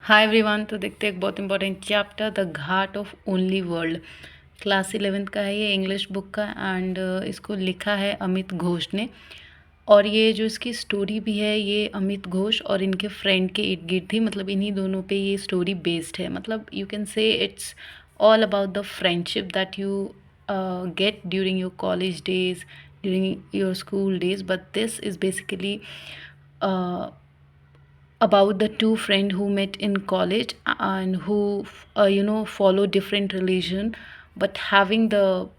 Hi everyone. तो देखते हैं एक बहुत important chapter the Ghat of only world. Class 11th का है ये, इंग्लिश बुक का। एंड इसको लिखा है अमित घोष ने। और ये जो इसकी स्टोरी भी है ये अमित घोष और इनके फ्रेंड के इर्द गिर्द थी। मतलब इन्हीं दोनों पे ये स्टोरी बेस्ड है। मतलब you can say it's all about the friendship that you get during your college days, during your school days, but this is basically about the two friends who met in college and who follow different religion, but having the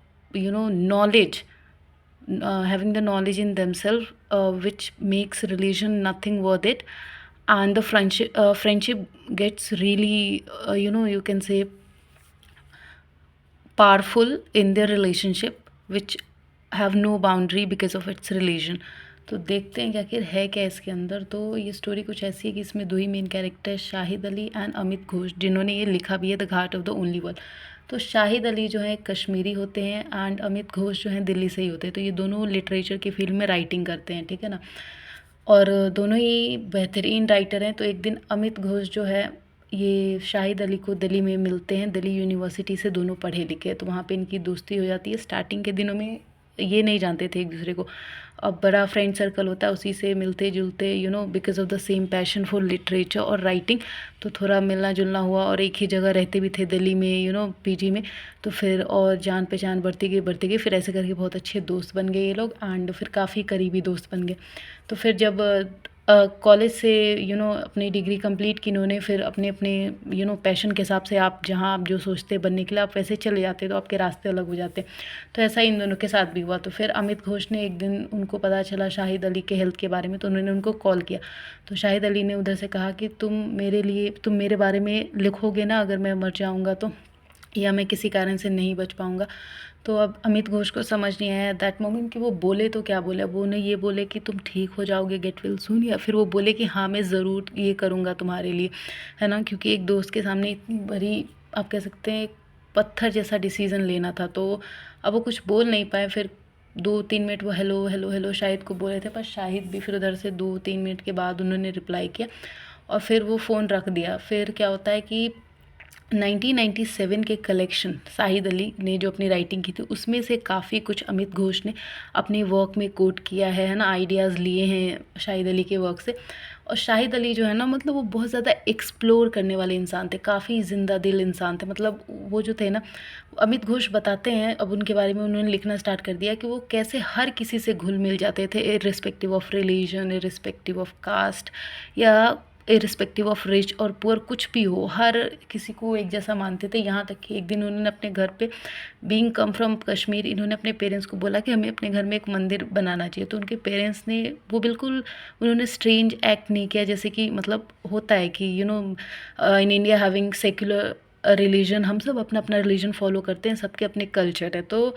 knowledge, having the knowledge in themselves, which makes religion nothing worth it. And the friendship gets really you can say powerful in their relationship, which have no boundary because of its religion. तो देखते हैं कि आखिर है क्या इसके अंदर। तो ये स्टोरी कुछ ऐसी है कि इसमें दो ही मेन कैरेक्टर है, शाहिद अली एंड अमित घोष, जिन्होंने ये लिखा भी है the Ghat of the only world. तो शाहिद अली जो है कश्मीरी होते हैं एंड अमित घोष जो हैं दिल्ली से ही होते हैं। तो ये दोनों लिटरेचर की फील्ड में राइटिंग करते हैं, ठीक है ना। और दोनों ही बेहतरीन राइटर हैं। तो एक दिन अमित घोष जो है ये शाहिद अली को दिल्ली में मिलते हैं, दिल्ली यूनिवर्सिटी से दोनों पढ़े लिखे। तो वहाँ पे इनकी दोस्ती हो जाती है। स्टार्टिंग के दिनों में ये नहीं जानते थे एक दूसरे को। अब बड़ा फ्रेंड सर्कल होता है, उसी से मिलते जुलते because of the same passion for literature और राइटिंग। तो थोड़ा मिलना जुलना हुआ और एक ही जगह रहते भी थे दिल्ली में, पीजी में। तो फिर और जान पहचान बढ़ती गई। फिर ऐसे करके बहुत अच्छे दोस्त बन गए ये लोग एंड फिर काफ़ी करीबी दोस्त बन गए। तो फिर जब कॉलेज से अपनी डिग्री कंप्लीट की इन्होंने, फिर अपने अपने पैशन के हिसाब से आप जहाँ आप जो सोचते हैं बनने के लिए आप वैसे चले जाते, तो आपके रास्ते अलग हो जाते। तो ऐसा ही इन दोनों के साथ भी हुआ। तो फिर अमित घोष ने एक दिन, उनको पता चला शाहिद अली के हेल्थ के बारे में, तो उन्होंने उनको कॉल किया। तो शाहिद अली ने उधर से कहा कि तुम मेरे बारे में लिखोगे ना अगर मैं मर जाऊँगा तो, या मैं किसी कारण से नहीं बच पाऊँगा। तो अब अमित घोष को समझ नहीं आया दैट मोमेंट कि वो बोले तो क्या बोले। वो नहीं ये बोले कि तुम ठीक हो जाओगे, गेट वेल सून, या फिर वो बोले कि हाँ मैं ज़रूर ये करूँगा तुम्हारे लिए, है ना। क्योंकि एक दोस्त के सामने इतनी बड़ी, आप कह सकते हैं, एक पत्थर जैसा डिसीज़न लेना था। तो अब वो कुछ बोल नहीं पाए। फिर 2-3 मिनट वो हेलो हेलो हेलो शाहिद को बोले थे, पर शाहिद भी फिर उधर से 2-3 मिनट के बाद उन्होंने रिप्लाई किया और फिर वो फ़ोन रख दिया। फिर क्या होता है कि 1997 के कलेक्शन शाहिद अली ने जो अपनी राइटिंग की थी उसमें से काफ़ी कुछ अमित घोष ने अपने वर्क में कोट किया है ना, आइडियाज़ लिए हैं शाहिद अली के वर्क से। और शाहिद अली जो है ना, मतलब वो बहुत ज़्यादा एक्सप्लोर करने वाले इंसान थे, काफ़ी ज़िंदा दिल इंसान थे। मतलब वो जो थे ना, अमित घोष बताते हैं, अब उनके बारे में उन्होंने लिखना स्टार्ट कर दिया कि वो कैसे हर किसी से घुल मिल जाते थे, irrespective of religion, irrespective of caste, या इरिस्पेक्टिव ऑफ रिच और पुअर, कुछ भी हो, हर किसी को एक जैसा मानते थे। यहाँ तक कि एक दिन उन्होंने अपने घर पे, बीइंग कम फ्रॉम कश्मीर, इन्होंने अपने पेरेंट्स को बोला कि हमें अपने घर में एक मंदिर बनाना चाहिए। तो उनके पेरेंट्स ने, वो बिल्कुल, उन्होंने स्ट्रेंज एक्ट नहीं किया। जैसे कि मतलब होता है कि in India having secular religion, हम सब अपना अपना रिलीजन फॉलो करते हैं, सबके अपने कल्चर है। तो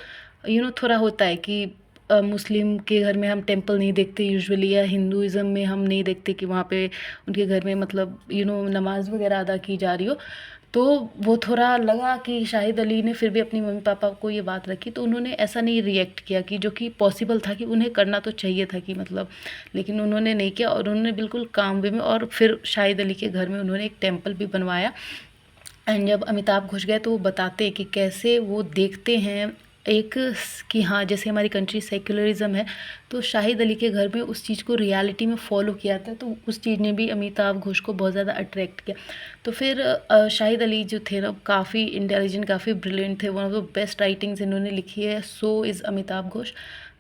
थोड़ा होता है कि मुस्लिम के घर में हम टेंपल नहीं देखते यूजुअली, या हिंदुज़म में हम नहीं देखते कि वहाँ पे उनके घर में मतलब नमाज़ वगैरह अदा की जा रही हो। तो वो थोड़ा लगा कि शाहिद अली ने फिर भी अपनी मम्मी पापा को ये बात रखी, तो उन्होंने ऐसा नहीं रिएक्ट किया कि जो कि पॉसिबल था कि उन्हें करना तो चाहिए था कि मतलब, लेकिन उन्होंने नहीं किया और उन्होंने बिल्कुल काम वे में, और फिर शाहिद अली के घर में उन्होंने एक टेम्पल भी बनवाया। एंड जब अमिताभ घुस गए तो वो बताते हैं कि कैसे वो देखते हैं एक, कि हाँ जैसे हमारी कंट्री सेक्युलरिज्म है, तो शाहिद अली के घर में उस चीज़ को रियलिटी में फॉलो किया था। तो उस चीज़ ने भी अमिताभ घोष को बहुत ज़्यादा अट्रैक्ट किया। तो फिर शाहिद अली जो थे ना, काफ़ी इंटेलिजेंट, काफ़ी ब्रिलियंट थे। One of the best writings इन्होंने लिखी है, सो इज़ अमिताभ घोष।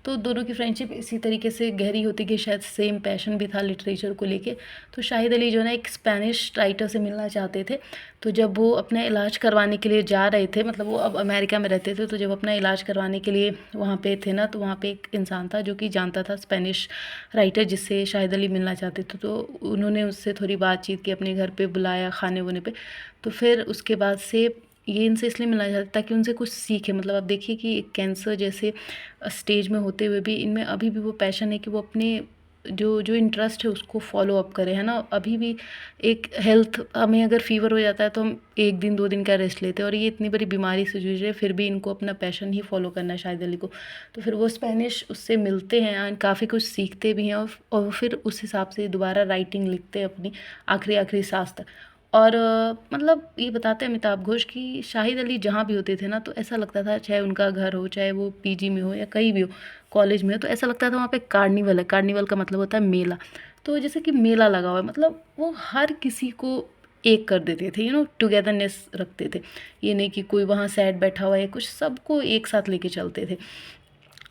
तो दोनों की फ्रेंडशिप इसी तरीके से गहरी होती कि शायद सेम पैशन भी था लिटरेचर को लेके। तो शाहिद अली जो है ना, एक स्पेनिश राइटर से मिलना चाहते थे। तो जब वो अपना इलाज करवाने के लिए जा रहे थे, मतलब वो अब अमेरिका में रहते थे, तो जब अपना इलाज करवाने के लिए वहाँ पे थे ना, तो वहाँ पे एक इंसान था जो कि जानता था स्पेनिश राइटर, जिससे शाहिद अली मिलना चाहते थे। तो उन्होंने उससे थोड़ी बातचीत की, अपने घर पे बुलाया खाने वाने पे। तो फिर उसके बाद से ये इनसे इसलिए मिलना चाहता था ताकि उनसे कुछ सीखे। मतलब आप देखिए कि एक कैंसर जैसे स्टेज में होते हुए भी इनमें अभी भी वो पैशन है कि वो अपने जो जो इंटरेस्ट है उसको फॉलो अप करें, है ना। अभी भी एक हेल्थ, हमें अगर फीवर हो जाता है तो हम 1 दिन 2 दिन का रेस्ट लेते हैं, और ये इतनी बड़ी बीमारी से जूझ रहे, फिर भी इनको अपना पैशन ही फॉलो करना है शाहिद अली को। तो फिर वो स्पेनिश उससे मिलते हैं एंड काफ़ी कुछ सीखते भी हैं, और फिर उस हिसाब से दोबारा राइटिंग लिखते हैं अपनी आखिरी आखिरी सांस तक। और मतलब ये बताते हैं अमिताभ घोष कि शाहिद अली जहाँ भी होते थे ना, तो ऐसा लगता था, चाहे उनका घर हो, चाहे वो पीजी में हो या कहीं भी हो, कॉलेज में हो, तो ऐसा लगता था वहाँ पे कार्निवल है। कार्निवल का मतलब होता है मेला। तो जैसे कि मेला लगा हुआ है, मतलब वो हर किसी को एक कर देते थे, टुगेदरनेस रखते थे। ये नहीं कि कोई वहाँ सैड बैठा हुआ है, कुछ सबको एक साथ लेके चलते थे।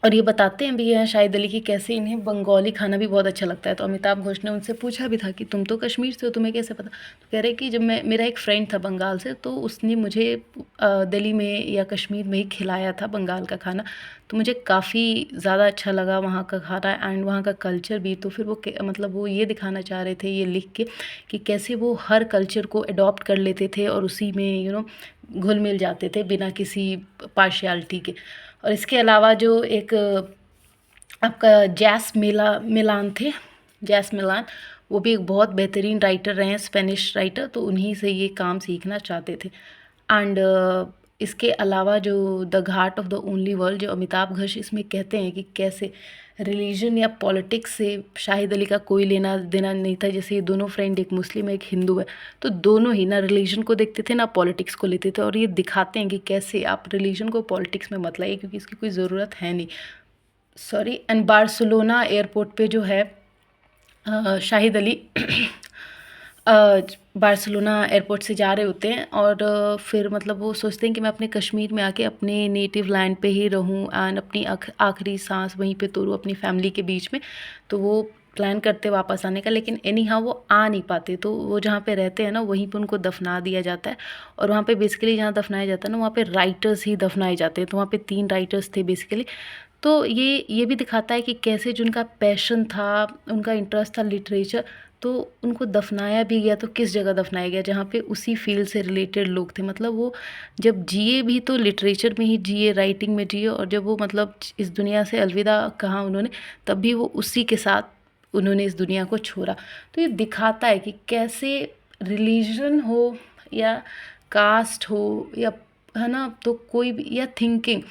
और ये बताते हैं भी हैं शाहिद अली कि कैसे इन्हें बंगाली खाना भी बहुत अच्छा लगता है। तो अमिताभ घोष ने उनसे पूछा भी था कि तुम तो कश्मीर से हो, तुम्हें कैसे पता? तो कह रहे कि जब मेरा एक फ्रेंड था बंगाल से, तो उसने मुझे दिल्ली में या कश्मीर में ही खिलाया था बंगाल का खाना, तो मुझे काफ़ी ज़्यादा अच्छा लगा वहाँ का खाना एंड वहाँ का कल्चर भी। तो फिर मतलब वो ये दिखाना चाह रहे थे ये लिख के कि कैसे वो हर कल्चर को अडॉप्ट कर लेते थे और उसी में घुल मिल जाते थे बिना किसी पार्शियलिटी के। और इसके अलावा जो एक आपका मिलान थे, जैस मिलान, वो भी एक बहुत बेहतरीन राइटर रहे हैं, स्पेनिश राइटर, तो उन्हीं से ये काम सीखना चाहते थे। एंड इसके अलावा जो the Ghat of the only world, जो अमिताभ घोष इसमें कहते हैं कि कैसे रिलीजन या पॉलिटिक्स से शाहिद अली का कोई लेना देना नहीं था। जैसे ये दोनों फ्रेंड, एक मुस्लिम है एक हिंदू है, तो दोनों ही ना रिलीजन को देखते थे ना पॉलिटिक्स को लेते थे। और ये दिखाते हैं कि कैसे आप रिलीजन को पॉलिटिक्स में मत लाइए, क्योंकि इसकी कोई ज़रूरत है नहीं। सॉरी। एंड बार्सिलोना एयरपोर्ट पे जो है शाहिद अली बार्सिलोना एयरपोर्ट से जा रहे होते हैं और फिर मतलब वो सोचते हैं कि मैं अपने कश्मीर में आके अपने नेटिव लैंड पे ही रहूं एंड अपनी आखिरी सांस वहीं पे तोड़ूं अपनी फैमिली के बीच में। तो वो प्लान करते वापस आने का, लेकिन एनी हाउ वो आ नहीं पाते। तो वो जहाँ पे रहते हैं ना, वहीं पे उनको दफना दिया जाता है। और वहाँ पे बेसिकली जहाँ दफनाया जाता है ना, वहाँ पे राइटर्स ही दफनाए जाते हैं। तो वहाँ पे 3 राइटर्स थे बेसिकली। तो ये भी दिखाता है कि कैसे जिनका पैशन था, उनका इंटरेस्ट था लिटरेचर, तो उनको दफनाया भी गया। तो किस जगह दफनाया गया? जहाँ पे उसी फील्ड से रिलेटेड लोग थे। मतलब वो जब जिए भी तो लिटरेचर में ही जिए, राइटिंग में जिए, और जब वो मतलब इस दुनिया से अलविदा कहा उन्होंने, तब भी वो उसी के साथ उन्होंने इस दुनिया को छोड़ा। तो ये दिखाता है कि कैसे रिलीजन हो या कास्ट हो या, है ना, तो कोई भी, या थिंकिंग,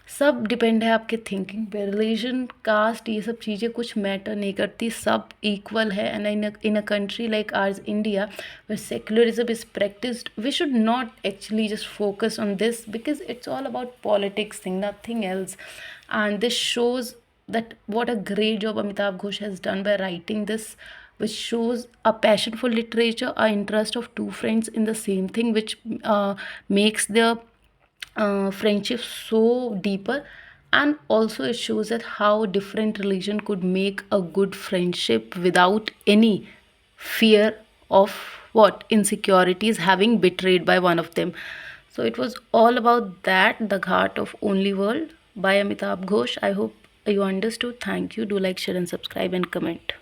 सब डिपेंड है आपके थिंकिंग पे। रिलीजन, कास्ट, ये सब चीज़ें कुछ मैटर नहीं करती, सब इक्वल है। And in a country like ours India, where secularism is practiced, we should not actually just focus on this, because it's all about politics thing, nothing else. And this shows that what a great job Amitabh Ghosh has done by writing this, which shows a passion for literature, a interest of two friends in the same thing, which makes their friendship so deeper. And also it shows that how different religion could make a good friendship without any fear of what insecurities having betrayed by one of them. So it was all about that, the Ghat of Only World by Amitabh Ghosh. I hope you understood. Thank you. Do like, share and subscribe and comment.